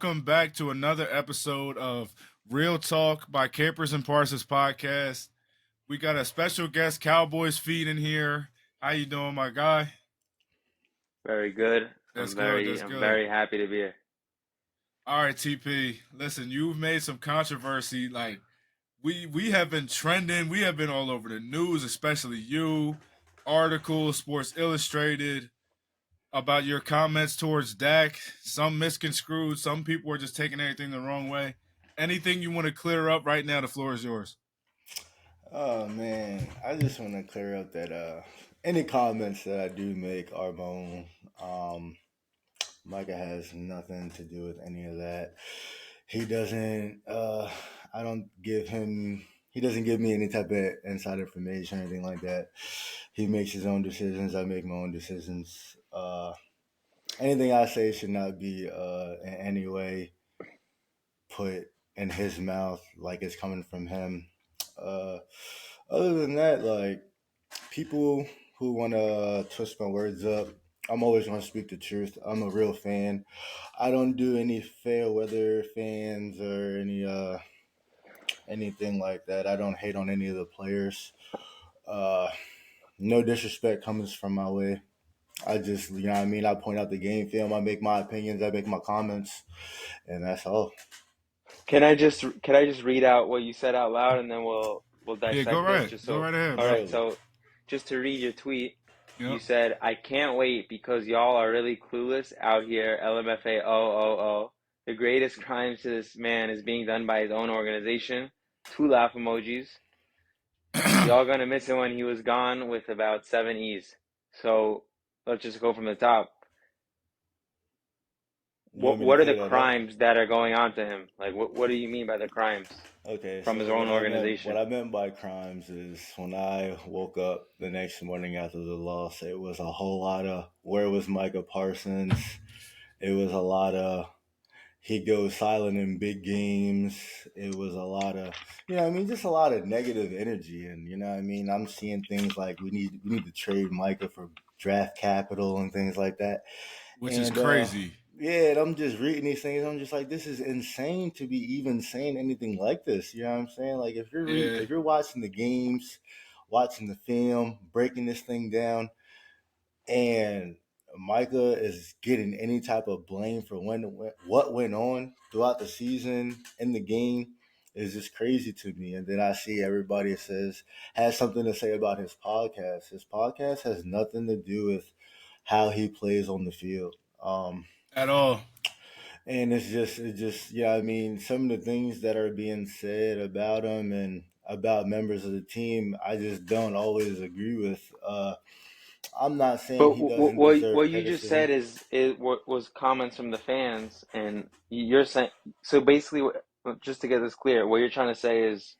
Welcome back to another episode of Real Talk by Capers and Parsons podcast. We got a special guest, Cowboys Feed, in here. How you doing, my guy? Very good. That's good. That's I'm good. very happy to be here. All right, TP. Listen, you've made some controversy. Like we have been trending. We have been all over the news, especially you. Articles, Sports Illustrated, about your comments towards Dak. Some misconstrued. Some people are just taking everything the wrong way. Anything you want to clear up right now? The floor is yours. Oh man, I just want to clear up that any comments that I do make are my own. Um, Micah has nothing to do with any of that. He doesn't. I don't give him. He doesn't give me any type of inside information or anything like that. He makes his own decisions. I make my own decisions. Anything I say should not be in any way put in his mouth like it's coming from him. Uh, Other than that, like people who want to twist my words up, I'm always going to speak the truth. I'm a real fan. I don't do any fair weather fans or anything like that. I don't hate on any of the players. Uh, no disrespect comes from my way. I just, you know what I mean? I point out the game film. I make my opinions. I make my comments, and that's all. Can I just read out what you said out loud and then we'll Yeah, go dissect it right. just Go so. right ahead, All bro. right, Surely. so just to read your tweet, you Yep. said, "I can't wait because y'all are really clueless out here. LMFA oh. The greatest crimes to this man is being done by his own organization." Two laugh emojis. Y'all gonna miss him when he was gone with about seven E's. So let's just go from the top. You want me to What are the clear that up? crimes that are going on to him? Like, what do you mean by the crimes Okay, from his so own what organization? I meant by crimes is when I woke up the next morning after the loss, it was a whole lot of where was Micah Parsons? It was a lot of he goes silent in big games. It was a lot of just a lot of negative energy, and I'm seeing things like we need to trade Micah for draft capital and things like that. Which is And crazy. yeah, and I'm just reading these things. I'm just like, this is insane to be even saying anything like this. You know what I'm saying? Like Yeah. if you're watching the games, watching the film, breaking this thing down, and Micah is getting any type of blame for what went on throughout the season in the game is just crazy to me. And then I see everybody says has something to say about his podcast. His podcast has nothing to do with how he plays on the field. At all. And yeah, some of the things that are being said about him and about members of the team, I just don't always agree with. I'm not saying But he doesn't deserve what you just said criticism. is what was comments from the fans, and you're saying so basically. Just to get this clear, what you're trying to say is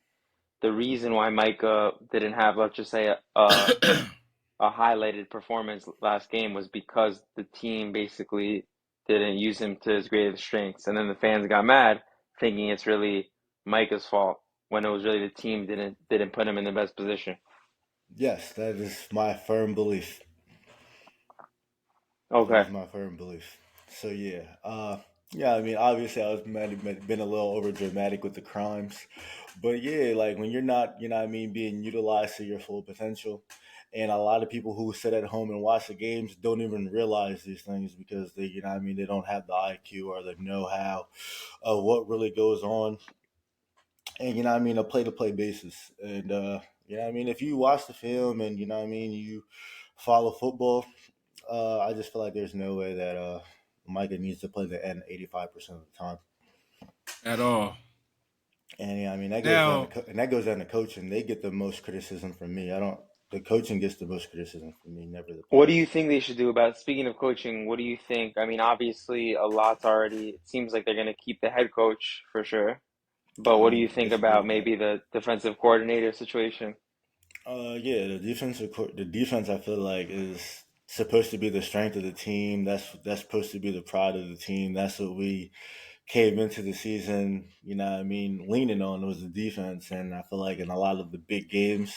the reason why Micah didn't have, let's just say, a highlighted performance last game was because the team basically didn't use him to his greatest strengths, and then the fans got mad, thinking it's really Micah's fault when it was really the team didn't put him in the best position. Yes, that is my firm belief. That Okay. is my firm belief. So yeah, yeah. Obviously, I was been a little over dramatic with the crimes, but yeah, like when you're not, being utilized to your full potential, and a lot of people who sit at home and watch the games don't even realize these things because they don't have the IQ or the know-how of what really goes on, and a play-to-play basis, and if you watch the film and you follow football. I just feel like there's no way that Micah needs to play the end 85% of the time. At all. And that goes down to Now, that goes down to coaching. They get the most criticism from me. I don't. The coaching gets the most criticism from me, never the What do players. you think they should do about, speaking of coaching, what do you think? I mean, obviously, a lot's already, it seems like they're going to keep the head coach for sure. But I what do you don't think disagree about with that. maybe the defensive coordinator situation? Yeah, the defense I feel like is supposed to be the strength of the team. That's supposed to be the pride of the team. That's what we came into the season, leaning on was the defense. And I feel like in a lot of the big games,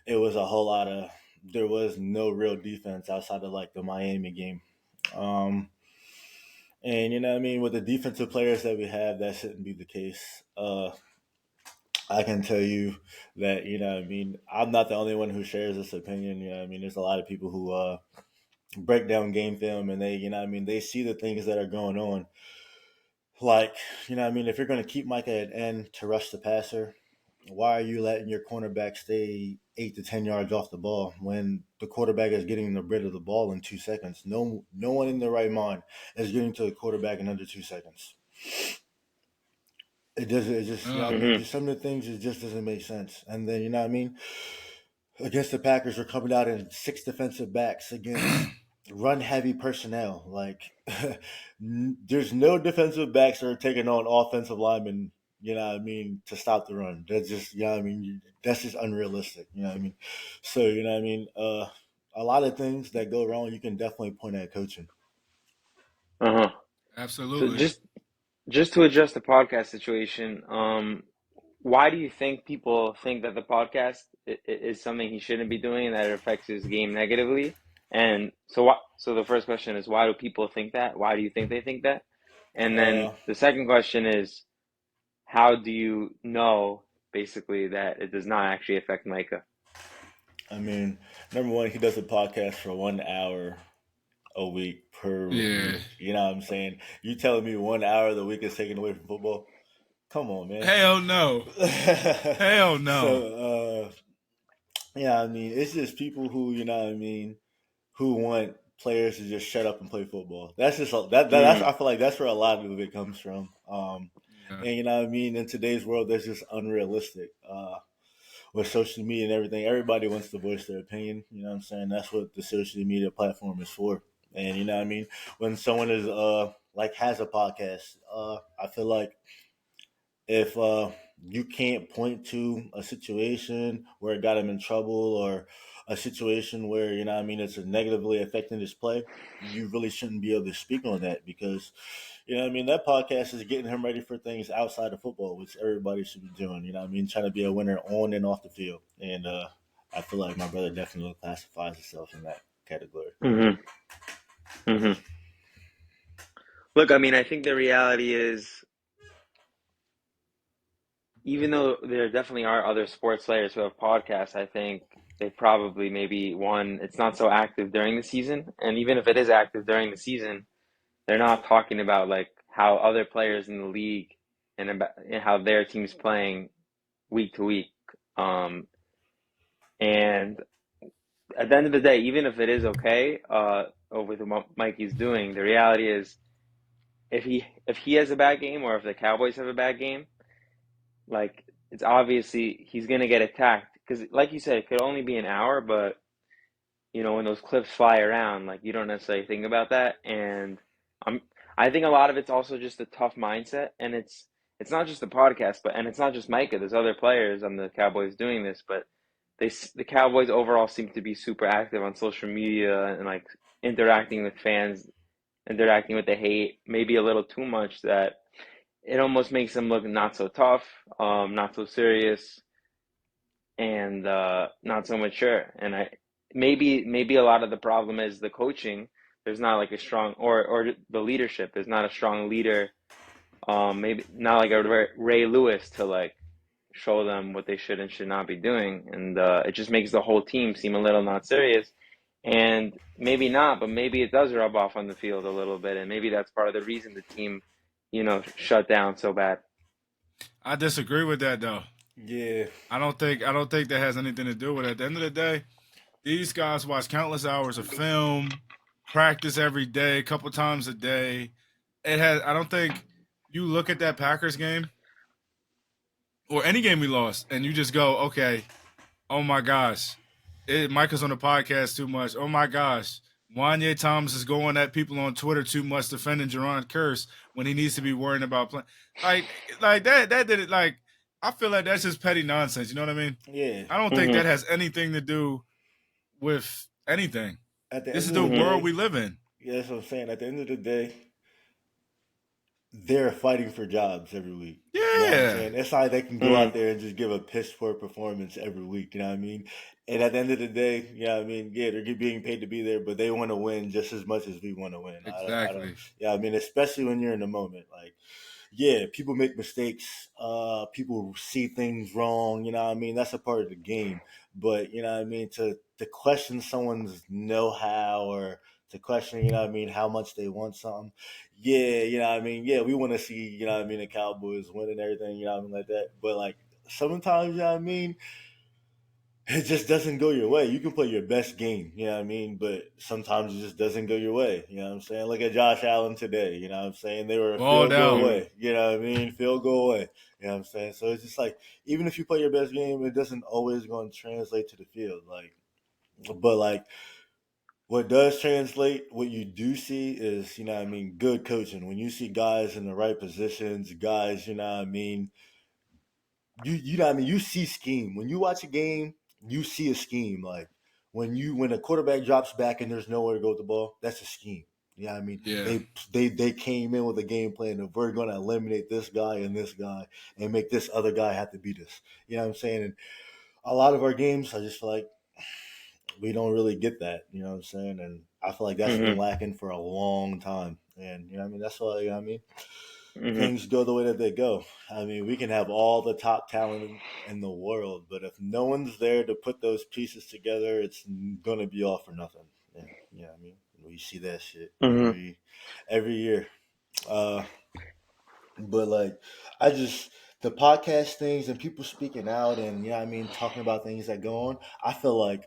it was a whole lot of there was no real defense outside of like the Miami game. Um, And you know what I mean, with the defensive players that we have, that shouldn't be the case. I can tell you that, you know what I mean, I'm not the only one who shares this opinion. You know what I mean, there's a lot of people who break down game film, and they, you know what I mean, they see the things that are going on. Like, you know what I mean, if you're going to keep Micah at end to rush the passer, why are you letting your cornerback stay 8 to 10 yards off the ball when the quarterback is getting rid of the ball in 2 seconds? No one in their right mind is getting to the quarterback in under 2 seconds. It doesn't. It just, you know what I mean, Mm-hmm. just some of the things, it just doesn't make sense. And then, you know what I mean, against the Packers, we're coming out in 6 defensive backs against run heavy personnel. Like, there's no defensive backs that are taking on offensive linemen, you know what I mean, to stop the run. That's just, you know what I mean, that's just unrealistic, you know what I mean. So, you know what I mean, a lot of things that go wrong, you can definitely point at coaching. Uh-huh. So Absolutely. just to address the podcast situation, why do you think people think that the podcast is something he shouldn't be doing and that it affects his game negatively? And so what? So the first question is, why do people think that? Why do you think they think that? And then Uh, the second question is, how do you know basically that it does not actually affect Micah? I mean, number one, he does a podcast for 1 hour a week per Yeah. week. You know what I'm saying? You telling me 1 hour of the week is taken away from football? Come on, man. Hell no. Hell no. So, yeah, I mean, it's just people who, you know what I mean, who want players to just shut up and play football. That's just that's Mm, I feel like that's where a lot of it comes from. Yeah. And you know what I mean, in today's world, that's just unrealistic. With social media and everything, everybody wants to voice their opinion. You know what I'm saying? That's what the social media platform is for. And you know what I mean? When someone is like has a podcast, I feel like if you can't point to a situation where it got him in trouble or a situation where, you know what I mean, it's negatively affecting his play, you really shouldn't be able to speak on that because, you know what I mean, that podcast is getting him ready for things outside of football, which everybody should be doing, you know what I mean, trying to be a winner on and off the field. And I feel like my brother definitely classifies himself in that category. mm-hmm, mm-hmm. Look, I mean, I think the reality is, even though there definitely are other sports players who have podcasts, I think they probably maybe one, it's not so active during the season. And even if it is active during the season, they're not talking about like how other players in the league and about and how their team's playing week to week. Um, and at the end of the day, even if it is okay, with what Mikey's doing, the reality is if he has a bad game or if the Cowboys have a bad game, like it's obviously he's gonna get attacked because, like you said, it could only be an hour, but when those clips fly around, like you don't necessarily think about that. And I'm, I think a lot of it's also just a tough mindset, and it's not just the podcast, and it's not just Micah. There's other players on the Cowboys doing this, but the Cowboys overall seem to be super active on social media and like interacting with fans, interacting with the hate, maybe a little too much that it almost makes them look not so tough, not so serious, and not so mature. And maybe a lot of the problem is the coaching. There's not like a strong or the leadership. There's not a strong leader. Maybe not like a Ray Lewis to like show them what they should and should not be doing, and it just makes the whole team seem a little not serious. And maybe not, but maybe it does rub off on the field a little bit, and maybe that's part of the reason the team, shut down so bad. I disagree with that though. Yeah. I don't think that has anything to do with it. At the end of the day, these guys watch countless hours of film, practice every day, a couple times a day. I don't think you look at that Packers game or any game we lost and you just go, okay, oh my gosh, Micah's on the podcast too much. Oh my gosh, Wanye Thomas is going at people on Twitter too much, defending Jerron Curse when he needs to be worrying about playing. Like, like that. That did it. Like, I feel like that's just petty nonsense. You know what I mean? Yeah. I don't think Hmm. that has anything to do with anything. At the This end is of the the Hmm. world we day, live in. yeah, that's what I'm saying. At the end of the day, they're fighting for jobs every week. You know what I'm Yeah, saying? It's not like they can go out Mm-hmm. there and just give a piss poor performance every week. You know what I mean? And at the end of the day, you know what I mean? Yeah, they're being paid to be there, but they want to win just as much as we want to win. I don't. exactly. Yeah, I mean, especially when you're in the moment, like yeah, people make mistakes. People see things wrong. You know what I mean? That's a part of the game. But you know what I mean? To question someone's know how or to question, you know what I mean, how much they want something. Yeah, you know what I mean? Yeah, we want to see, you know what I mean, the Cowboys win and everything, you know what I mean, like that. But like sometimes, you know what I mean, it just doesn't go your way. You can play your best game, you know what I mean? But sometimes it just doesn't go your way. You know what I'm saying? Look at Josh Allen today, you know what I'm saying? They were a Balled field goal out. Mm-hmm. away. You know what I mean? Field goal away. You know what I'm saying? So it's just like even if you play your best game, it doesn't always going to translate to the field. Like but like what does translate, what you do see is, you know what I mean, good coaching. When you see guys in the right positions, guys, you know what I mean, you know what I mean, you see scheme. When you watch a game, you see a scheme. Like when a quarterback drops back and there's nowhere to go with the ball, that's a scheme. You know what I mean? Yeah. They came in with a game plan of we're gonna eliminate this guy and make this other guy have to beat us. You know what I'm saying? And a lot of our games I just feel like we don't really get that, you know what I'm saying? And I feel like that's been Mm-hmm. lacking for a long time. And you know what I mean? That's why, you know what I mean? Mm-hmm. Things go the way that they go. I mean, we can have all the top talent in the world, but if no one's there to put those pieces together, it's going to be all for nothing. And you know what I mean? We see that shit Mm-hmm. every year. Uh, but like, I just the podcast things and people speaking out and you know what I mean, talking about things that go on. I feel like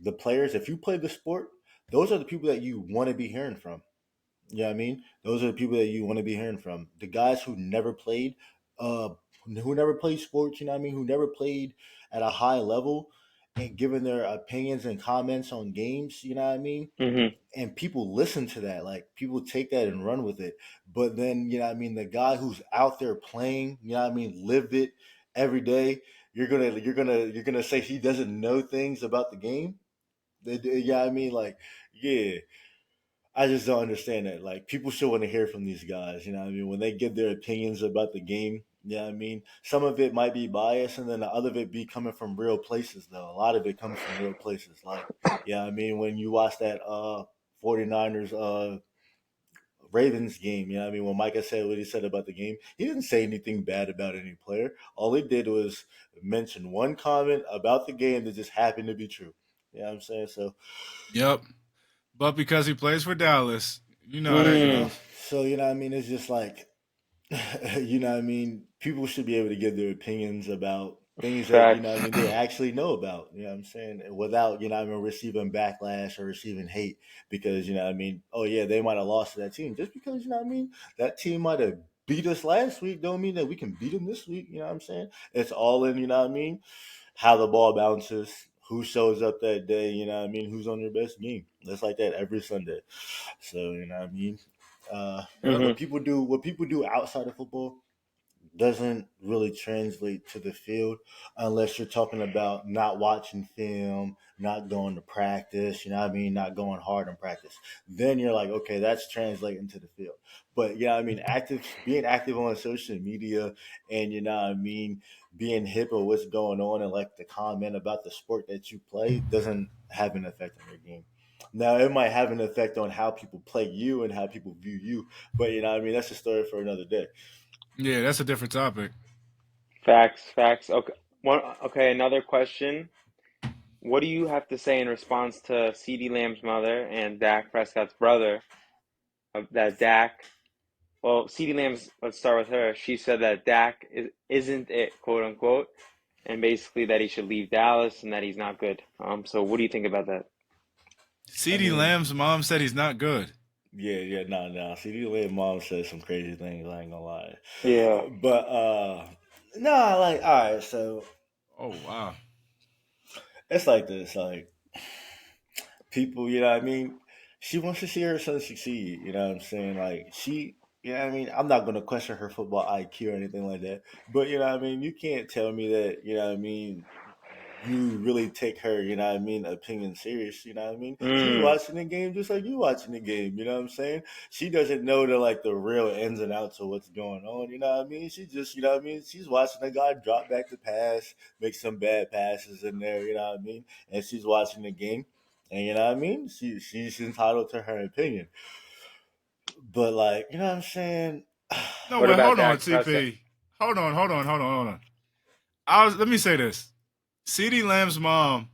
the players, if you play the sport, those are the people that you want to be hearing from. You know what I mean? Those are the people that you want to be hearing from. The guys uh, who never played sports, you know what I mean? Who never played at a high level and giving their opinions and comments on games, you know what I mean? Mm-hmm. And people listen to that. Like people take that and run with it. But then, you know what I mean, the guy who's out there playing, you know what I mean, lived it every day, you're gonna say he doesn't know things about the game. You know what I mean? Like, yeah. I just don't understand that. Like people should want to hear from these guys. You know what I mean? When they give their opinions about the game, you know what I mean? Some of it might be biased and then the other of it be coming from real places though. A lot of it comes from real places. Like, yeah, I mean, when you watch that 49ers Ravens game, you know what I mean? When Micah said what he said about the game, he didn't say anything bad about any player. All he did was mention one comment about the game that just happened to be true. You know what I'm saying? So Yep. But because he plays for Dallas, you know how that Mm. goes. so you know what I mean? It's just like you know what I mean? People should be able to give their opinions about things that, you know what I Facts. mean, they actually know about, you know what I'm saying? Without, you know what I mean, receiving backlash or receiving hate because, you know what I mean, oh yeah, they might have lost to that team. Just because, you know what I mean, that team might have beat us last week don't mean that we can beat them this week, you know what I'm saying? It's all in, you know what I mean, how the ball bounces, who shows up that day, you know what I mean, who's on their best game. It's like that every Sunday. So, you know what I mean? Yep. Mm-hmm. What people do outside of football doesn't really translate to the field unless you're talking about not watching film, not going to practice, you know what I mean, not going hard in practice. Then you're like, okay, that's translating to the field. But yeah, I mean, being active on social media and you know what I mean, being hip of what's going on and like the comment about the sport that you play doesn't have an effect on your game. Now it might have an effect on how people play you and how people view you, but you know what I mean, that's a story for another day. Yeah, that's a different topic. Facts. Facts. Okay. One. Okay. Another question. What do you have to say in response to CeeDee Lamb's mother and Dak Prescott's brother? That Dak. Well, CeeDee Lamb's. Let's start with her. She said that Dak isn't it, quote unquote, and basically that he should leave Dallas and that he's not good. So what do you think about that? I CeeDee mean, Lamb's mom said he's not good. yeah, yeah, no, no. See, the way mom says some crazy things, I ain't gonna lie. Yeah. But no, like, all right, so Oh wow. it's like this, like people, you know what I mean? She wants to see her son succeed, you know what I'm saying? Like you know what I mean? I'm not gonna question her football IQ or anything like that. But you know what I mean? You can't tell me that, you know what I mean, you really take her, opinion serious, She's Mm. watching the game just like you watching the game, you know what I'm saying? She doesn't know the real ins and outs of what's going on, you know what I mean? She just, she's watching a guy drop back to pass, make some bad passes in there, you know what I mean? And she's watching the game. And you know what I mean? She's entitled to her opinion. But you know what I'm saying? No, What wait, about hold on, Dak Prescott? TP. Hold on. Let me say this. CeeDee Lamb's mom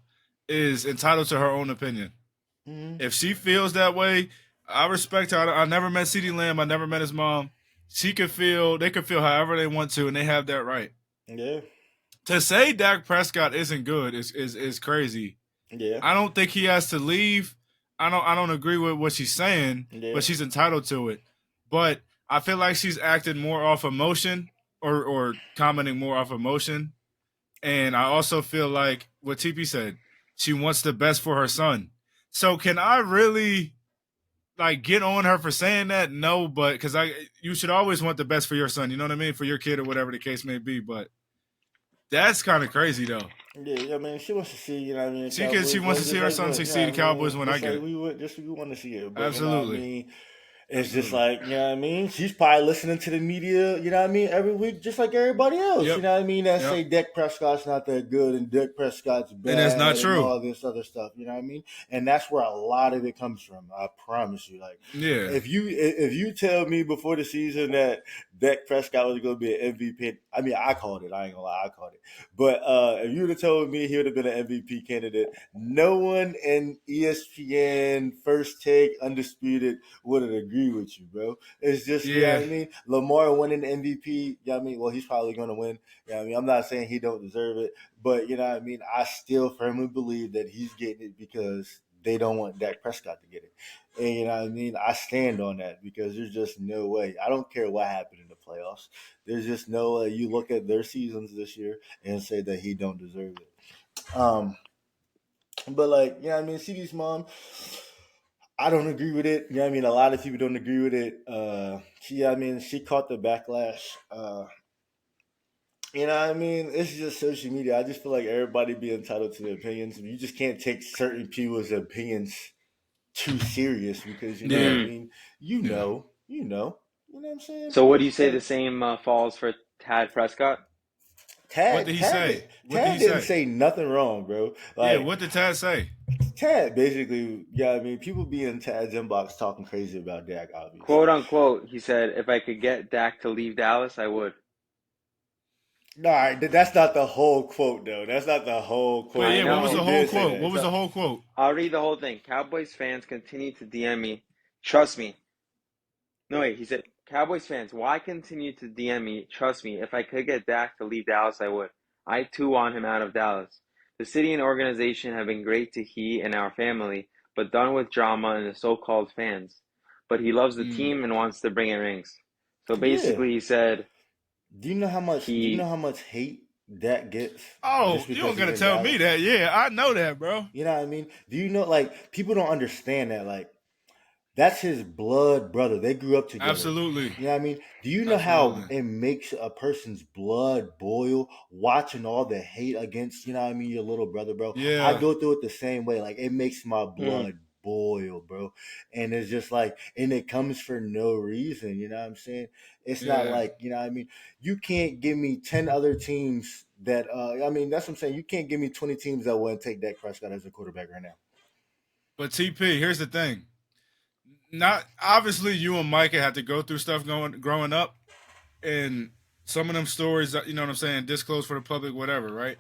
is entitled to her own opinion. Mhm. If she feels that way, I respect her. I never met CeeDee Lamb. I never met his mom. They could feel however they want to, and they have that right. Yeah. To say Dak Prescott isn't good is crazy. Yeah. I don't think he has to leave. I don't agree with what she's saying, Yeah. but she's entitled to it. But I feel like she's acting more off emotion or commenting more off emotion. And I also feel like what TP said, she wants the best for her son. So can I really get on her for saying that? No, but because you should always want the best for your son. You know what I mean? For your kid or whatever the case may be. But that's kind of crazy though. Yeah, I mean, she wants to see, the She Cowboys wants win, to see just her like son what, succeed. The Cowboys when I just get like it. we want to see it. But Absolutely. It's just like, she's probably listening to the media, every week, just like everybody else, Yep. that Yep. say Dak Prescott's not that good and Dak Prescott's And that's not bad and true. all this other stuff, And that's where a lot of it comes from. I promise you. Yeah. If you tell me before the season that Dak Prescott was going to be an MVP, I mean, I called it. I ain't gonna lie, I called it. But if you would have told me he would have been an MVP candidate, no one in ESPN First Take Undisputed would have agreed with you, bro. It's just, you know Yeah. what I mean? Lamar winning the MVP, you know what I mean? Well, he's probably going to win. You know what I mean? I'm not saying he don't deserve it, but you know what I mean? I still firmly believe that he's getting it because they don't want Dak Prescott to get it. And you know what I mean? I stand on that because there's just no way. I don't care what happened in the playoffs. There's just no way. You look at their seasons this year and say that he don't deserve it. But you know what I mean? CD's mom, I don't agree with it. You know what I mean? A lot of people don't agree with it. She caught the backlash. You know what I mean? It's just social media. I just feel like everybody be entitled to their opinions. You just can't take certain people's opinions too serious because you know what I Yeah. Mm. mean. Yeah. You know what I'm saying. So what do you say the And same falls for Tad Prescott? What did he say? What did he Tad didn't say? say nothing wrong, bro. Yeah. What did Tad say? Tad basically, yeah. I mean, people be in Tad's inbox talking crazy about Dak, Quote obviously. unquote, he said, if I could get Dak to leave Dallas, I would. No, that's not the whole quote, though. That's not the whole But quote. I yeah, what was He the know. whole did say quote? What that. was So the whole quote? I'll read the whole thing. Cowboys fans continue to DM me. Trust me. No, wait, he said, Cowboys fans, why continue to DM me? Trust me, if I could get Dak to leave Dallas, I would. I too want him out of Dallas. The city and organization have been great to he and our family, but done with drama and the so-called fans. But he loves the Mm. team and wants to bring in rings. So Yeah. basically, he said Do you know how much? Do you know he how much hate Dak gets Oh, just you because don't he's gotta in tell me Dallas? that. Yeah, I know that, bro. You know what I mean? Do you know people don't understand that that's his blood brother. They grew up together. Absolutely. You know what I mean? Do you know how Absolutely. it makes a person's blood boil watching all the hate against, you know what I mean, your little brother, bro? I Yeah. go through it the same way. It makes my mm, blood boil, bro. And it's just and it comes for no reason, you know what I'm saying? It's not Yeah. you know what I mean? You can't give me 10 other teams that, I mean, that's what I'm saying. You can't give me 20 teams that wouldn't take Dak Prescott as a quarterback right now. But TP, here's the thing. Not obviously you and Micah had to go through stuff growing up, and some of them stories, you know what I'm saying, disclosed for the public, whatever, right?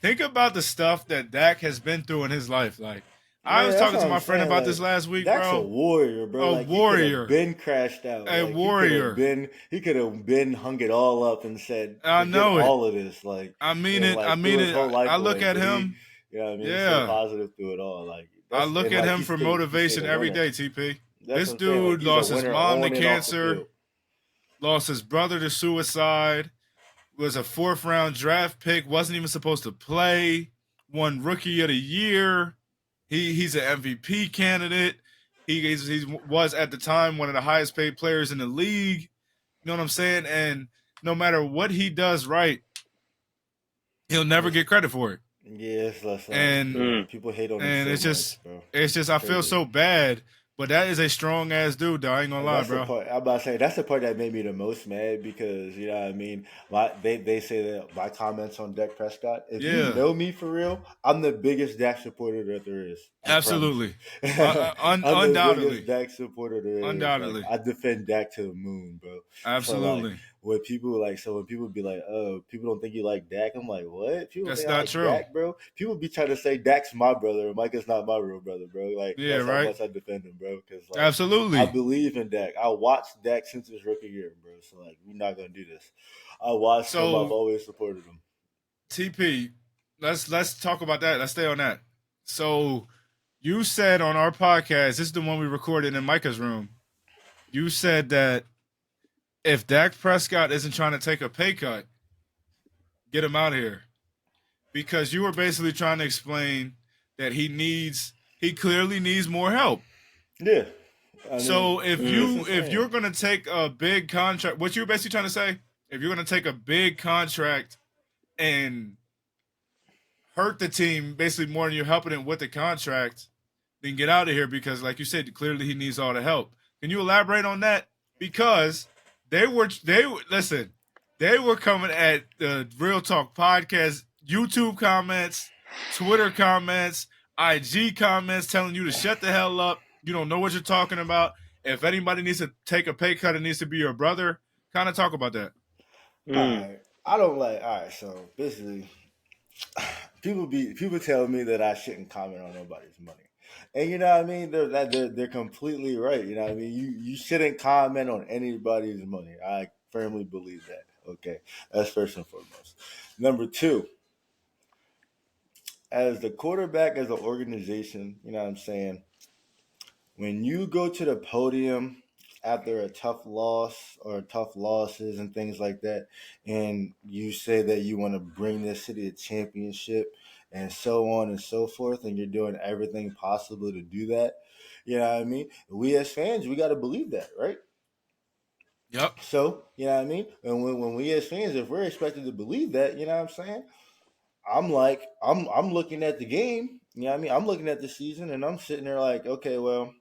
Think about the stuff that Dak has been through in his life. I Yeah, was that's talking what to I'm my friend saying. about this last week, Dak's a bro. warrior, bro. A He could have warrior. been crashed out. A warrior. He could have been hung it all up and said, I forget know it. all of this. I mean And it. I threw mean his it. whole life I look away. at But he, him. you know what I mean, stayed Yeah. positive through it all. I That's look and at him for he stayed motivation a every winner. day, TP. That's This what I'm saying. dude He's a lost his winner mom to on and off the cancer, field. lost his brother to suicide, was a 4th-round draft pick, wasn't even supposed to play, won Rookie of the Year. He's an MVP candidate. He was at the time one of the highest paid players in the league. You know what I'm saying? And no matter what he does right, he'll never Yes. get credit for it. Yeah, it's less And people hate on him and so it's much, just bro. it's just I feel Crazy. so bad. But that is a strong ass dude, though. I ain't gonna And lie, that's the bro. part I'm about to say. That's the part that made me the most mad because you know what I mean. They say that my comments on Dak Prescott. If you Yeah, know me for real, I'm the biggest Dak supporter that there is. I promise you. absolutely, I'm the biggest undoubtedly, Dak supporter there is. Like undoubtedly, I defend Dak to the moon, bro. So like absolutely. when people be like, oh, people don't think you like Dak. I'm like, what? People That's think I not like true. Dak, bro. People be trying to say Dak's my brother, Micah's not my real brother, bro. Like Yeah, that's how right. much I defend him, bro. Because like. I Absolutely. believe in Dak. I watched Dak since his rookie year, bro. So like, we're not gonna do this. I watched him. I've So always supported him. TP, let's talk about that. Let's stay on that. So you said on our podcast, this is the one we recorded in Micah's room. You said that if Dak Prescott isn't trying to take a pay cut, get him out of here. Because you were basically trying to explain that he clearly needs more help. Yeah, I mean, So if it's you're insane. gonna take a big contract, what you're basically trying to say, if you're gonna take a big contract and hurt the team basically more than you're helping him with the contract, then get out of here because, like you said, clearly he needs all the help. Can you elaborate on that? Because they listen, they were coming at the Real Talk podcast, YouTube comments, Twitter comments, IG comments, telling you to shut the hell up. You don't know what you're talking about. If anybody needs to take a pay cut, it needs to be your brother. Kind of talk about that. All Mm. right, I don't like. All right, so basically, people tell me that I shouldn't comment on nobody's money. And you know what I mean? They're completely right. You know what I mean? You shouldn't comment on anybody's money. I firmly believe that. Okay. That's first and foremost. Number two, as the quarterback as an organization, you know what I'm saying? When you go to the podium after a tough loss or tough losses and things like that, and you say that you want to bring this city a championship and so on and so forth, and you're doing everything possible to do that, you know what I mean? We as fans, we got to believe that, right? Yep. So, you know what I mean? And when we as fans, if we're expected to believe that, you know what I'm saying? I'm like, I'm looking at the game, you know what I mean? I'm looking at the season and I'm sitting there like, okay, well,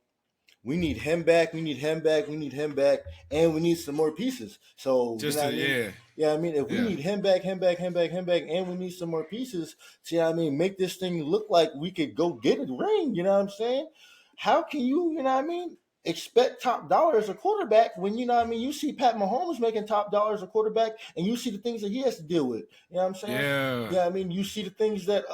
we need him back. We need him back. We need him back, and we need some more pieces. So you Just know to what I mean? yeah, Yeah, I mean, if we yeah, need him back, him back, him back, him back, and we need some more pieces, see what I mean? Make this thing look like we could go get a ring. You know what I'm saying? How can you know what I mean? Expect top dollar as a quarterback when you know what I mean? You see Pat Mahomes making top dollar as a quarterback, and you see the things that he has to deal with. You know what I'm saying? yeah, Yeah, I mean, you see the things that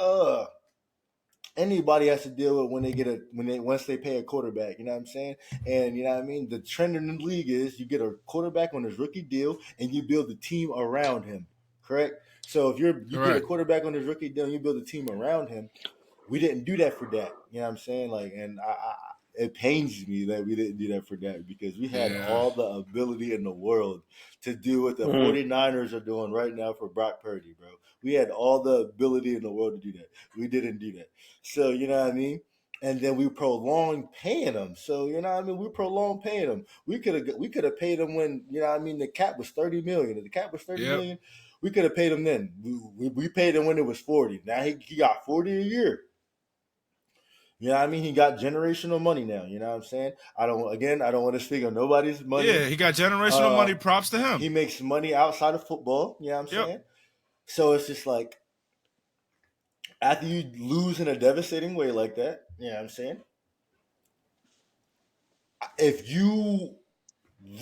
anybody has to deal with when they get once they pay a quarterback, you know what I'm saying? And you know what I mean? The trend in the league is you get a quarterback on his rookie deal and you build the team around him. Correct? So if you get a correct. quarterback on his rookie deal and you build a team around him, we didn't do that for Dak. You know what I'm saying? Like, and it pains me that we didn't do that for Dak because we had Yeah, all the ability in the world to do what the Mm. 49ers are doing right now for Brock Purdy, bro. We had all the ability in the world to do that. We didn't do that. So, you know what I mean? And then we prolonged paying them. So, you know what I mean? We prolonged paying them. We could have paid them when, you know what I mean, the cap was 30 million. If the cap was 30 yep, million, we could have paid him then. We paid him when it was 40. Now he got 40 a year. You know what I mean? He got generational money now. You know what I'm saying? I don't want to speak on nobody's money. yeah. He got generational Uh money. Props to he him. makes money outside of football, you know what I'm Yep. saying? So it's just like after you lose in a devastating way like that, you know what I'm saying? If you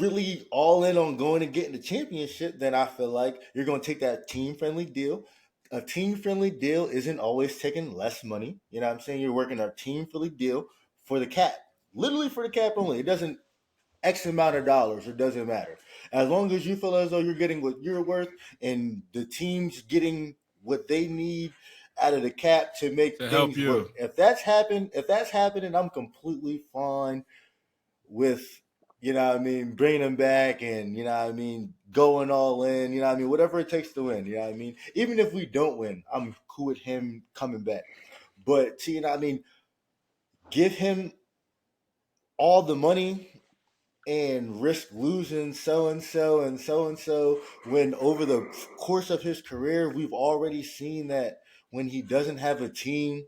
really all in on going and getting the championship, then I feel like you're going to take that team friendly deal. A team friendly deal isn't always taking less money. You know what I'm saying? You're working a team friendly deal for the cap, literally for the cap only. It doesn't X amount of dollars. It doesn't matter. As long as you feel as though you're getting what you're worth and the team's getting what they need out of the cap to make To help things work. you. If that's happening, I'm completely fine with you know what I mean, bringing him back and you know what I mean, going all in, you know what I mean, whatever it takes to win, you know what I mean. Even if we don't win, I'm cool with him coming back. But see, you know what I mean, give him all the money and risk losing so and so when over the course of his career we've already seen that when he doesn't have a team,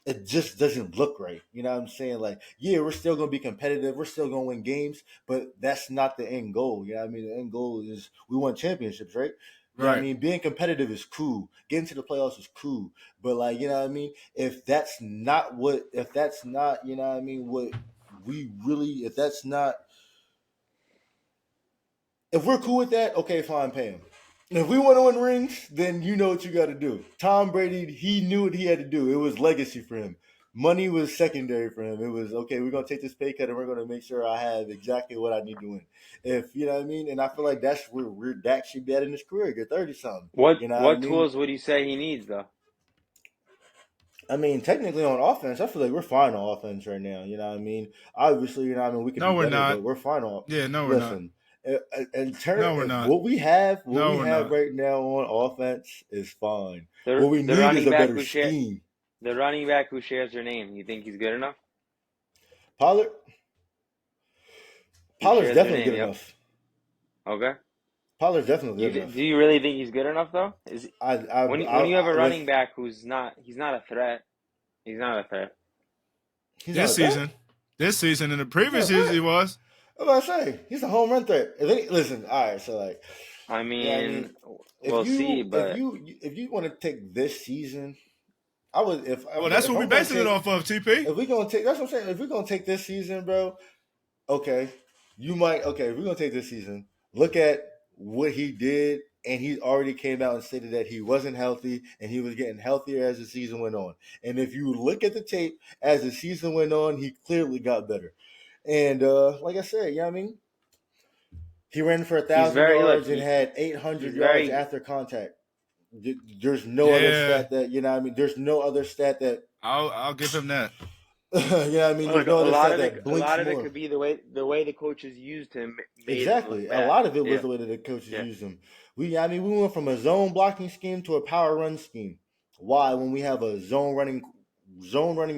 it just doesn't look right. You know what I'm saying? Like, yeah, we're still gonna be competitive, we're still gonna win games, but that's not the end goal. You know what I mean? The end goal is we want championships, right? Yeah, I Right. mean, being competitive is cool. Getting to the playoffs is cool. But like, you know what I mean? If that's not, you know what I mean, what we really, if we're cool with that, okay, fine, pay him. If we want to win rings, then you know what you got to do. Tom Brady, he knew what he had to do. It was legacy for him. Money was secondary for him. It was, okay, we're going to take this pay cut and we're going to make sure I have exactly what I need to win. If, you know what I mean? And I feel like that's where Dak should be at in his career. Get 30-something. You know what I What mean? tools would you say he needs though? I mean, technically on offense, I feel like we're fine on offense right now. You know what I mean? Obviously, you know what I mean, we could No, be we're better, not. but we're fine on. Yeah, no, we're not. Listen, in No, we're turn, not. what we have No, we're not. right now on offense is fine. The What we the need running is a back better who scheme. the running back who shares your name. You think he's good enough? Pollard's Shares your definitely name. good Yep. enough. Okay. Pollard's definitely good enough. Do you really think he's good enough though? When you have a running back he's not a threat. He's not a threat. He's not a threat? This season, and the previous season he was. What was I say? He's a home run threat. Listen, all right, so like, I mean, yeah, I mean, we'll see, but if you want to take this season, I would. Well, that's what we're basing it off of, TP. If we're gonna take, that's what I'm saying. If we're gonna take this season, bro, okay, you might. Okay, if we're gonna take this season, look at what he did, and he already came out and stated that he wasn't healthy, and he was getting healthier as the season went on. And if you look at the tape as the season went on, he clearly got better. And like I said, you know what I mean? He ran for 1,000 yards and had 800 yards after contact. There's no other stat that, you know what I mean? There's no other stat that I'll give him that. you know what I mean? There's no other stat that blinks more. A lot of it could be the way the coaches used him. Exactly. A lot of it was the way that the coaches used him. We went from a zone blocking scheme to a power run scheme. Why? When we have a zone running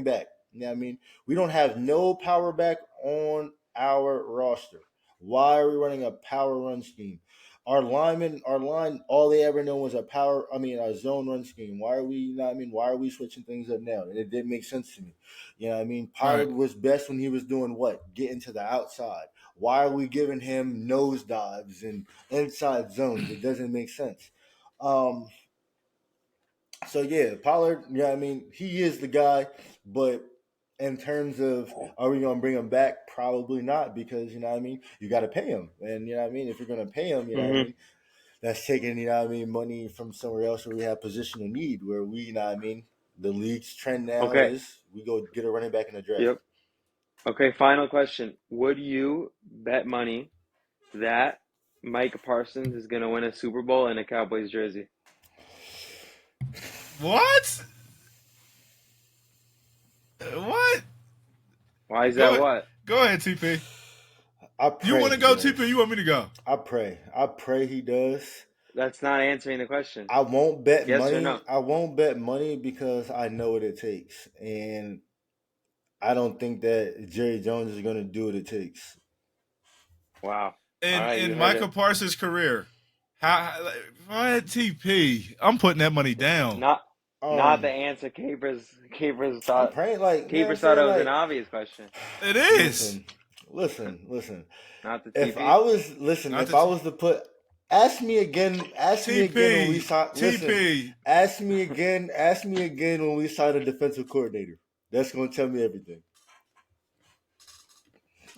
back. You know what I mean? We don't have no power back on our roster. Why are we running a power run scheme? Our line, all they ever know was a zone run scheme. Why are we, you know what I mean? Why are we switching things up now? And it didn't make sense to me. You know what I mean? Pollard was best when he was doing what? Getting to the outside. Why are we giving him nose dives and inside zones? It doesn't make sense. So yeah, Pollard, you know what I mean? He is the guy, but in terms of are we going to bring him back? Probably not, because, you know what I mean, you got to pay him. And, you know what I mean, if you're going to pay him, you know what I mean, that's taking, you know what I mean, money from somewhere else where we have position of need, where we, you know what I mean, the league's trend now is we go get a running back in the draft. Yep. Okay, final question. Would you bet money that Micah Parsons is going to win a Super Bowl in a Cowboys jersey? What? What? Why is that what? Go ahead, TP. You want to go, TP? You want me to go? I pray he does. That's not answering the question. I won't bet yes money. Or no? I won't bet money because I know what it takes. And I don't think that Jerry Jones is going to do what it takes. Wow. In Micah Parsons' career, what, TP? I'm putting that money down. Not the answer Capers thought. I'm praying, like, Capers thought it was an obvious question. It is. Listen. Not the TP. If I was to put, ask me again when we sign. TP. Ask me again when we sign a defensive coordinator. That's going to tell me everything.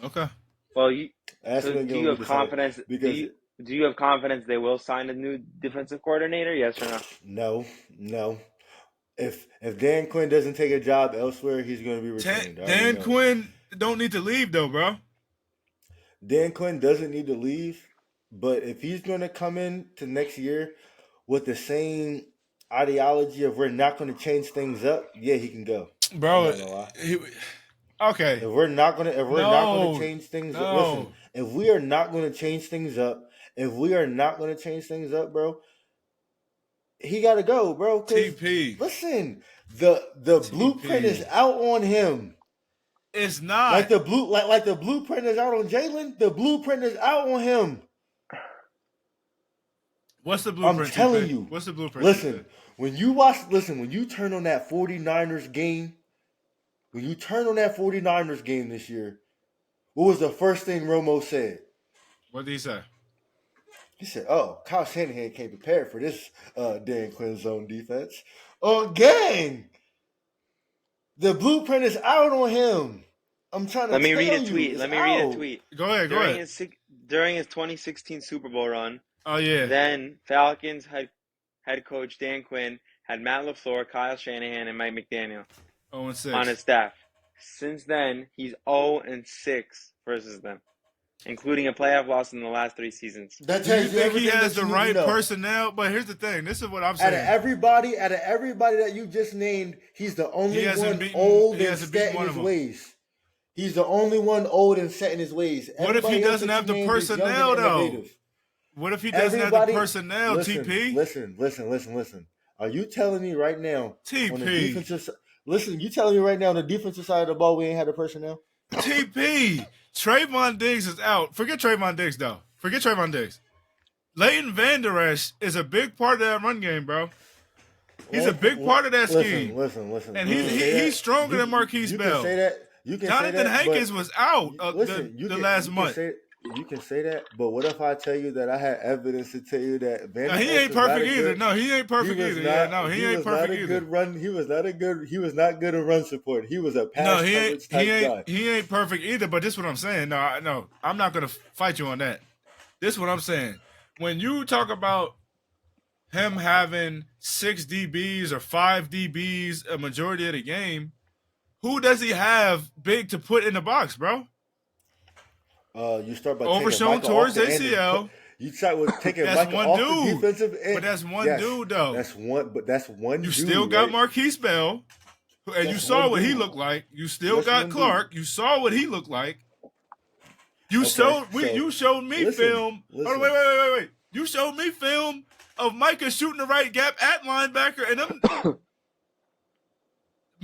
Okay. Well, do you have confidence? Do you have confidence they will sign a new defensive coordinator? Yes or no? No. If Dan Quinn doesn't take a job elsewhere, he's going to be retained. Dan Quinn don't need to leave though, bro. Dan Quinn doesn't need to leave, but if he's going to come in to next year with the same ideology of we're not going to change things up, yeah, he can go. Bro, okay. If we're not going to change things up, listen. If we are not going to change things up, bro, he got to go, bro. TP. Listen, the blueprint is out on him. It's not like the blueprint is out on Jalen. The blueprint is out on him. What's the blueprint? I'm telling TP? you. What's the blueprint? Listen, when you turn on that 49ers game, this year, what was the first thing Romo said? What did he say? He said, "Oh, Kyle Shanahan came prepared for this Dan Quinn zone defense." Oh, gang! The blueprint is out on him. I'm trying to Let me read tell a you, tweet. it's Let me read a out. tweet. Go ahead. During his 2016 Super Bowl run, Oh yeah. then Falcons head coach Dan Quinn had Matt LaFleur, Kyle Shanahan, and Mike McDaniel 0-6 on his staff. Since then, he's 0-6 versus them, including a playoff loss in the last 3 seasons. That Do you tells you think he everything has that the you need to right know. personnel? But here's the thing. This is what I'm Out saying. of everybody that you just named, he's the only hasn't one beaten- old he and hasn't beaten set in one his of them. ways. He's the only one old and set in his ways. What if he Everybody else doesn't that have you the named is young and personnel, though? innovative. What if he doesn't have the Everybody, personnel, listen, TP? Listen. Are you telling me right now on the TP. defensive? Listen, you telling me right now on the defensive side of the ball we ain't had the personnel? TP. Trayvon Diggs is out. Forget Trayvon Diggs, though. Forget Trayvon Diggs. Leighton Vander Esch is a big part of that run game, bro. He's a big part of that scheme. Listen. And he's stronger than Marquise you Bell. Can say that. You can Jonathan say that, Hankins was out the last month. You can say that, but what if I tell you that I had evidence to tell you that Van No, he ain't perfect either. No, he ain't perfect either. He ain't perfect either. Good run. He was not good at run support. He was a pass coverage type guy. He ain't perfect either. But this is what I'm saying. No, I'm not gonna fight you on that. This is what I'm saying. When you talk about him having 6 DBs or 5 DBs a majority of the game, who does he have big to put in the box, bro? You start by overshown towards ACL. You start with taking that's Micah one off dude. the defensive end. But that's one dude, though. That's one. You dude, still got right? Marquise Bell, and you saw what he looked like. You still got Clark. You saw what he looked like. You showed me film. Oh, wait. You showed me film of Micah shooting the right gap at linebacker, and them.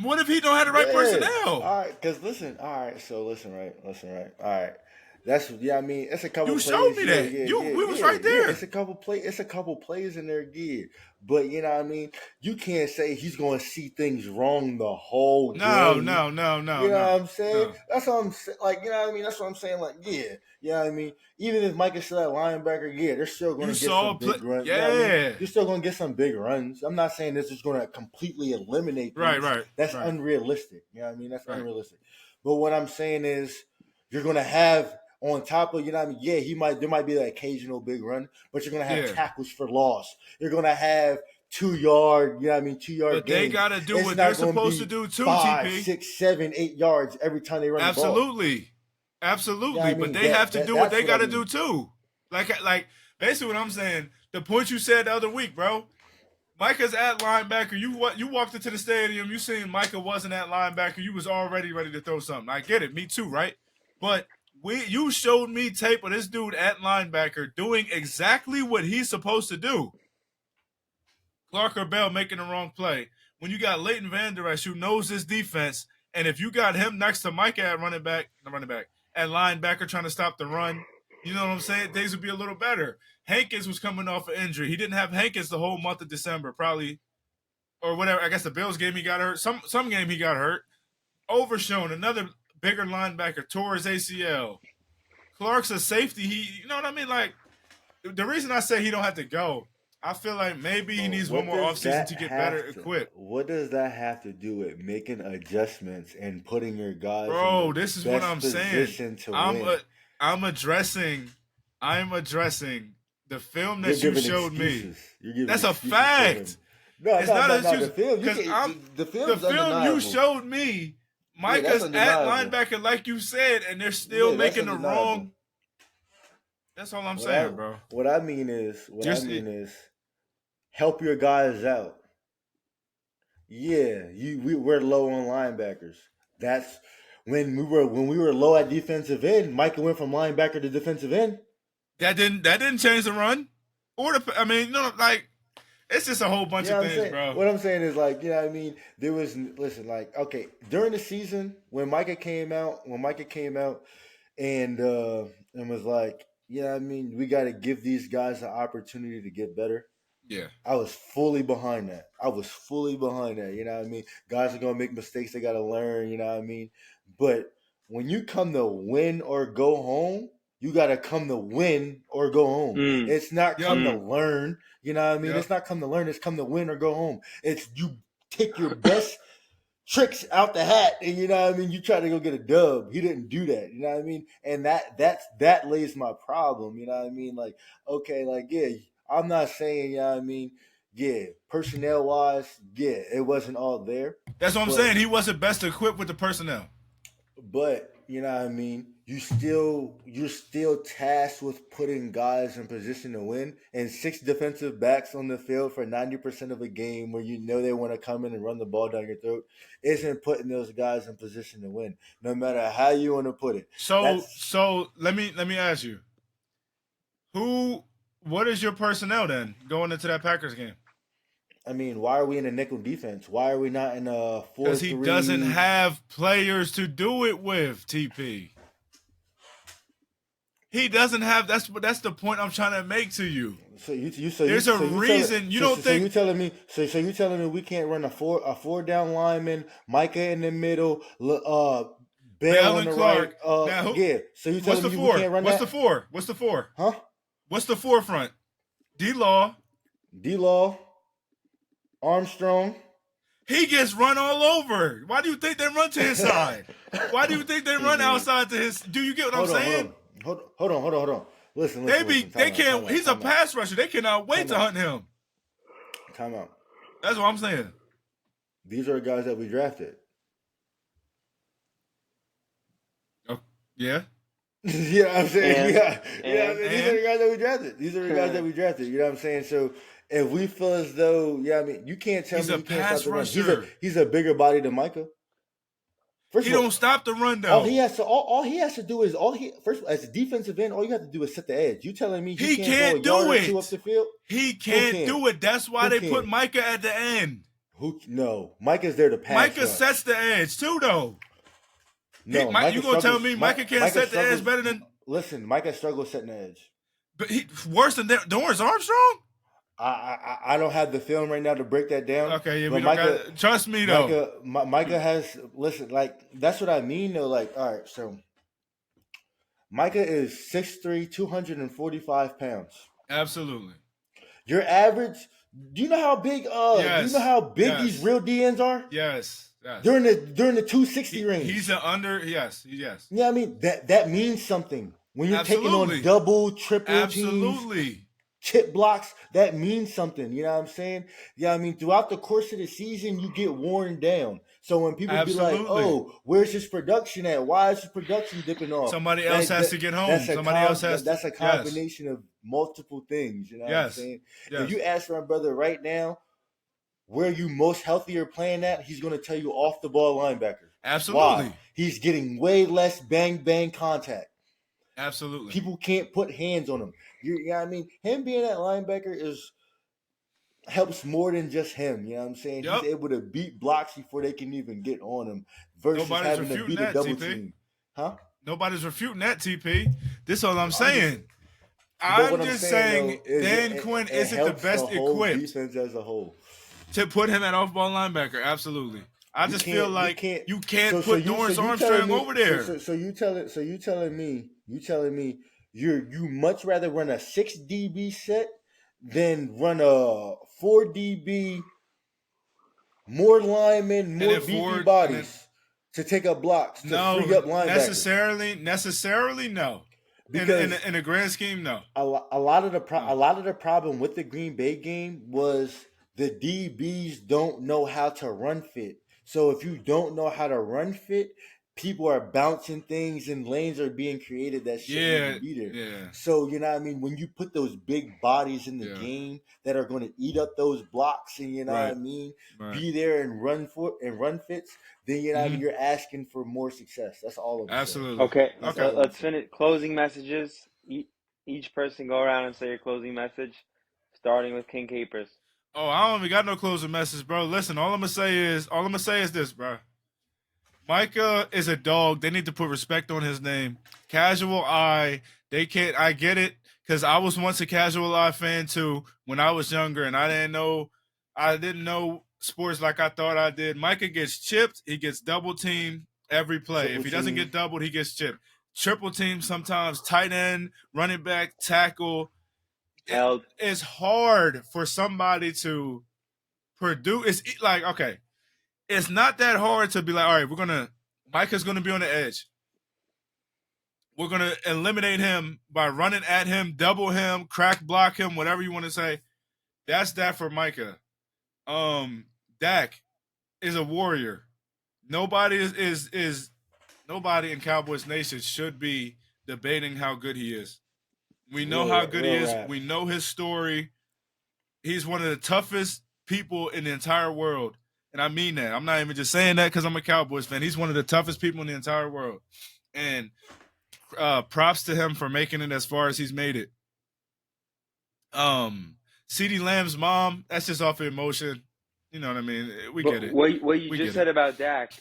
What if he don't have the right personnel? All right, because listen, right. All right. It's a couple. You plays. showed me that. We was right there. It's a couple plays in there, But you know what I mean? You can't say he's going to see things wrong the whole game. No. You know what I'm saying? No. That's what I'm saying. Like, you know what I mean? That's what I'm saying. Like, yeah. You know what I mean? Even if Mike is still at linebacker, they're still going to get some big runs. Yeah. You know what I mean? You're still going to get some big runs. I'm not saying this is going to completely eliminate things. Right. That's unrealistic. You know what I mean? That's unrealistic. But what I'm saying is you're going to have on top of, you know what I mean? Yeah, there might be that occasional big run, but you're going to have tackles for loss. You're going to have 2 yard, you know what I mean, 2 yard But gains. they got to do what they're supposed to do too, 5, TP. 6, 7, 8 yards every time they run the ball. Absolutely. You know but they have to do what they got to do too. Like basically what I'm saying, the point you said the other week, bro. Micah's at linebacker. You walked into the stadium, you seen Micah wasn't at linebacker, you was already ready to throw something. I get it, me too, right? But you showed me tape of this dude at linebacker doing exactly what he's supposed to do. Clark or Bell making the wrong play. When you got Leighton Vander Esch who knows this defense, and if you got him next to Micah at at linebacker trying to stop the run, you know what I'm saying? Things would be a little better. Hankins was coming off an injury. He didn't have Hankins the whole month of December, probably, or whatever. I guess the Bills game he got hurt. Some game he got hurt. Overshown, another bigger linebacker, tore his ACL. Clark's a safety. You know what I mean? Like, the reason I say he don't have to go, I feel like maybe he needs one more offseason to get better equipped. What does that have to do with making adjustments and putting your guys Bro, this is what I'm saying. I'm addressing the film that you showed me. That's a fact. No, it's not an excuse. The film you showed me, Micah's at linebacker, like you said, and they're still making the wrong. That's all I'm saying, bro. What I mean is, help your guys out. Yeah, we're low on linebackers. That's when we were low at defensive end. Micah went from linebacker to defensive end. That didn't change the run, it's just a whole bunch of things, bro. What I'm saying is, like, you know what I mean? There was, okay, during the season when Micah came out and was like, you know what I mean, we got to give these guys an opportunity to get better. Yeah. I was fully behind that. You know what I mean? Guys are going to make mistakes. They got to learn, you know what I mean? But when you come to win or go home, you got to come to win or go home. It's not come to learn, you know what I mean? It's not come to learn. It's come to win or go home. It's you take your best tricks out the hat, and you know what I mean, you try to go get a dub. He didn't do that, you know what I mean, and that lays my problem, you know what I mean. Like, okay, like, yeah, I'm not saying, you know what I mean, yeah, personnel wise, yeah, it wasn't all there. That's what I'm saying. He wasn't best equipped with the personnel. But you know what I mean, you're still tasked with putting guys in position to win, and 6 defensive backs on the field for 90% of a game where you know they want to come in and run the ball down your throat isn't putting those guys in position to win, no matter how you want to put it. So let me ask you, what is your personnel then going into that Packers game? I mean, why are we in a nickel defense? Why are we not in a 4-3? Because he doesn't have players to do it with, TP. He doesn't have. That's the point I'm trying to make to you. There's a reason you don't think. So you telling me? So you telling me we can't run a four down lineman, Micah in the middle, Bell on the Clark. right. Yeah. So you telling me we can't run What's that? What's the 4? Huh? What's the forefront? D-Law, Armstrong. He gets run all over. Why do you think they run to his side? Why do you think they run outside to his? Do you get what I'm saying? Hold on. Listen. They can't. He's a pass rusher. They cannot wait to hunt him. Time out. That's what I'm saying. These are the guys that we drafted. Oh, yeah. You know what I'm saying? Yeah. These are the guys that we drafted. You know what I'm saying? So if we feel as though, you can't tell me he can't stop the run. He's a bigger body than Micah. He don't stop the run though. All he has to do is as a defensive end, all you have to do is set the edge. You telling me he can't go a yard or two up the field? He can't do it. That's why they put Micah at the end. No, Micah's there to pass. Micah sets the edge too, though. No, you gonna tell me Micah can't set the edge better than? Listen, Micah struggles setting the edge. But he worse than Dorrance Armstrong. I don't have the film right now to break that down. Okay, yeah, we don't got, trust me though. Micah has like that's what I mean though. Like, all right, so Micah is 6'3", 245 pounds. Absolutely. Your average. Do you know how big? Yes. Do you know how big these real DNs are? Yes. During the 260 range. He's an under. Yes. Yeah, I mean that means something when you're taking on double, triple teams. Chip blocks, that means something. You know what I'm saying? Yeah, I mean, throughout the course of the season, you get worn down. So when people be like, oh, where's his production at? Why is his production dipping off? Somebody else has to get home. That's a combination of multiple things. You know what I'm saying? If you ask my brother right now, where you most healthier playing at, he's going to tell you off the ball linebacker. Absolutely. Why? He's getting way less bang contact. Absolutely. People can't put hands on him. You know what I mean? Him being that linebacker helps more than just him. You know what I'm saying? Yep. He's able to beat blocks before they can even get on him versus having to beat a double team. Huh? Nobody's refuting that, TP. This is all I'm saying. I'm just saying Dan Quinn isn't the best equipped defense as a whole to put him at off-ball linebacker. Absolutely. I just feel like you can't put Dorrance Armstrong over there. So you telling me you much rather run a 6 DB set than run a 4 DB, more linemen, more beefy bodies to take up blocks to free up linebackers? Necessarily no. Because in a grand scheme, no. A lot of the problem with the Green Bay game was the DBs don't know how to run fit. So if you don't know how to run fit, people are bouncing things and lanes are being created that shouldn't be there. Yeah. So, you know what I mean? When you put those big bodies in the game that are going to eat up those blocks and, you know what I mean, be there and run fits, then, you know what I mean, you're asking for more success. That's all of it. Absolutely. Okay. Let's finish closing messages. Each person go around and say your closing message, starting with KingCapers. Oh, I don't even got no closing message, bro. Listen, all I'm gonna say is this, bro. Micah is a dog. They need to put respect on his name. Casual eye, they can't. I get it because I was once a casual eye fan too when I was younger, and I didn't know. I didn't know sports like I thought I did. Micah gets chipped. He gets double teamed every play. Triple If he doesn't team. get doubled, he gets chipped. Triple team sometimes. Tight end, running back, tackle. Held. It's hard for somebody to produce. It's like okay, it's not that hard to be like, all right, Micah's gonna be on the edge. We're gonna eliminate him by running at him, double him, crack block him, whatever you want to say. That's that for Micah. Dak is a warrior. Nobody is nobody in Cowboys Nation should be debating how good he is. We know how good he is. Rap. We know his story. He's one of the toughest people in the entire world. And I mean that. I'm not even just saying that because I'm a Cowboys fan. He's one of the toughest people in the entire world. And props to him for making it as far as he's made it. CeeDee Lamb's mom, that's just off of emotion. You know what I mean? We get it. What you We just get said it. about Dak,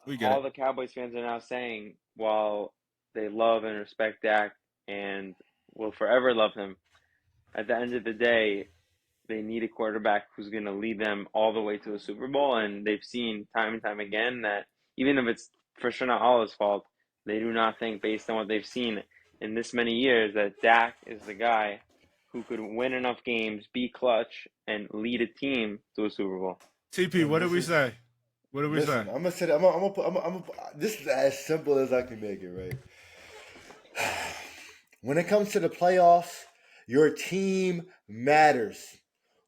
We get all it. the Cowboys fans are now saying, while they love and respect Dak and will forever love him, at the end of the day, they need a quarterback who's going to lead them all the way to a Super Bowl. And they've seen time and time again that even if it's for sure not all his fault, they do not think, based on what they've seen in this many years, that Dak is the guy who could win enough games, be clutch, and lead a team to a Super Bowl. TP, what did we say? What did we Listen, say? I'm gonna say that. I'm gonna this is as simple as I can make it, right? When it comes to the playoffs, your team matters.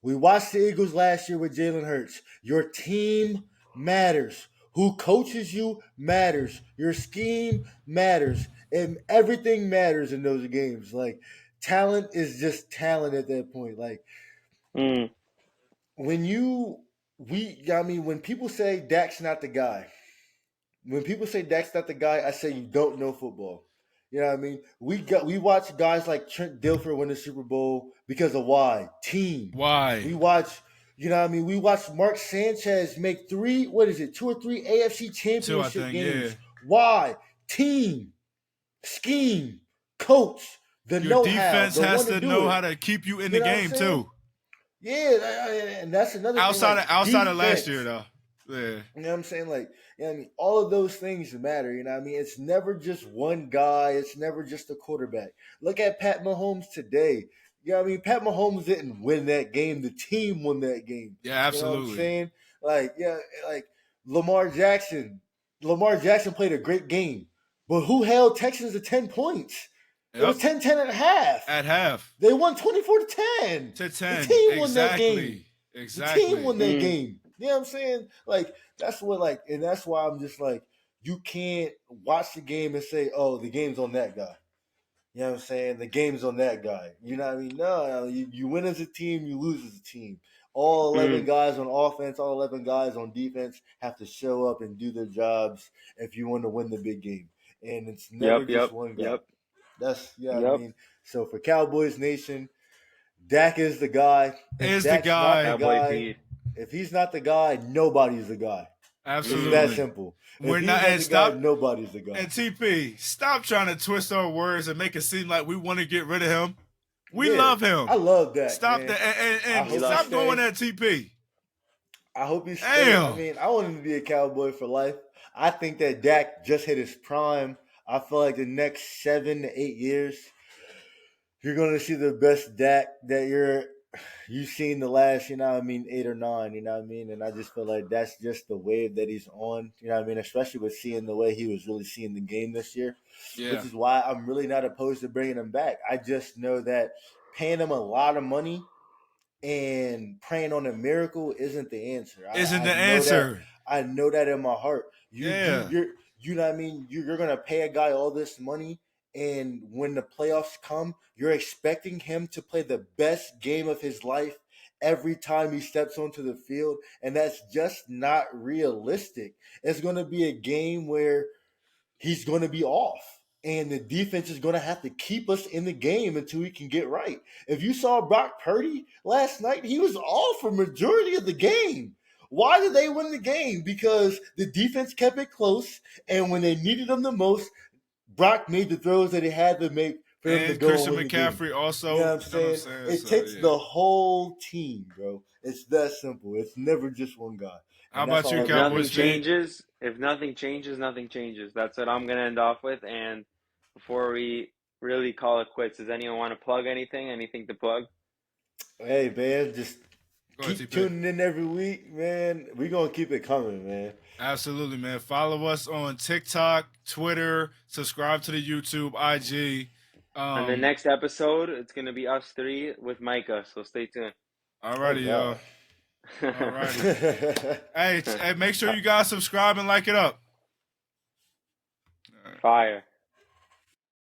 We watched the Eagles last year with Jalen Hurts. Your team matters. Who coaches you matters. Your scheme matters. And everything matters in those games. Like, talent is just talent at that point. Like, when when people say Dak's not the guy, I say you don't know football. You know what I mean? We watch guys like Trent Dilfer win the Super Bowl because of why? Team. Why? We watch, you know what I mean? We watch Mark Sanchez make 2 or 3 AFC championship games. Yeah. Why? Team, scheme, coach, the Your know-how. defense the has one to do know it. how to keep you in You the know what game I'm saying? too. Yeah, and that's another Outside thing. of outside of last year though. Yeah. You know what I'm saying? Like, you know what I mean? All of those things matter. You know what I mean? It's never just one guy. It's never just a quarterback. Look at Pat Mahomes today. You know what I mean? Pat Mahomes didn't win that game. The team won that game. Yeah, absolutely. You know what I'm saying? Like Lamar Jackson. Lamar Jackson played a great game. But who held Texans to 10 points? It was 10-10 at half. At half. They won 24-10. To 10. The team won that game. Exactly. The team won that game. You know what I'm saying? Like, that's what, and that's why I'm just like, you can't watch the game and say, oh, the game's on that guy. You know what I'm saying? The game's on that guy. You know what I mean? No, you win as a team, you lose as a team. All 11 guys on offense, all 11 guys on defense have to show up and do their jobs if you want to win the big game. And it's never just one guy. That's, what I mean? So for Cowboys Nation, Dak is the guy. Is the guy. If he's not the guy, nobody's the guy. Absolutely. It's that simple. We're not, and stop. Nobody's the guy. And TP, stop trying to twist our words and make it seem like we want to get rid of him. We love him. I love that. Stop man. that and stop doing that, TP. I hope he stays. I mean, I want him to be a Cowboy for life. I think that Dak just hit his prime. I feel like the next 7 to 8 years, you're going to see the best Dak that you've seen the last, 8 or 9, And I just feel like that's just the wave that he's on, especially with seeing the way he was really seeing the game this year, which is why I'm really not opposed to bringing him back. I just know that paying him a lot of money and praying on a miracle isn't the answer. I know that in my heart. You know what I mean? You're going to pay a guy all this money, and when the playoffs come, you're expecting him to play the best game of his life every time he steps onto the field, and that's just not realistic. It's going to be a game where he's going to be off, and the defense is going to have to keep us in the game until he can get right. If you saw Brock Purdy last night, he was off for majority of the game. Why did they win the game? Because the defense kept it close, and when they needed them the most, Brock made the throws that he had to make for him to And go and Christian win the game. McCaffrey also. You know what I'm saying? It So, takes yeah. the whole team, bro. It's that simple. It's never just one guy. How And that's about you, all If I nothing Cowboys really- Feed? changes, if nothing changes, nothing changes. That's what I'm gonna end off with. And before we really call it quits, does anyone want to plug anything? Anything to plug? Hey, man, just Go ahead, keep TP. tuning in every week, man. We're going to keep it coming, man. Absolutely, man. Follow us on TikTok, Twitter. Subscribe to the YouTube, IG. On the next episode, it's gonna be us three with Micah. So stay tuned. Alrighty, Oh, y'all. Alrighty. God. Hey, make sure you guys subscribe and like it up. Fire.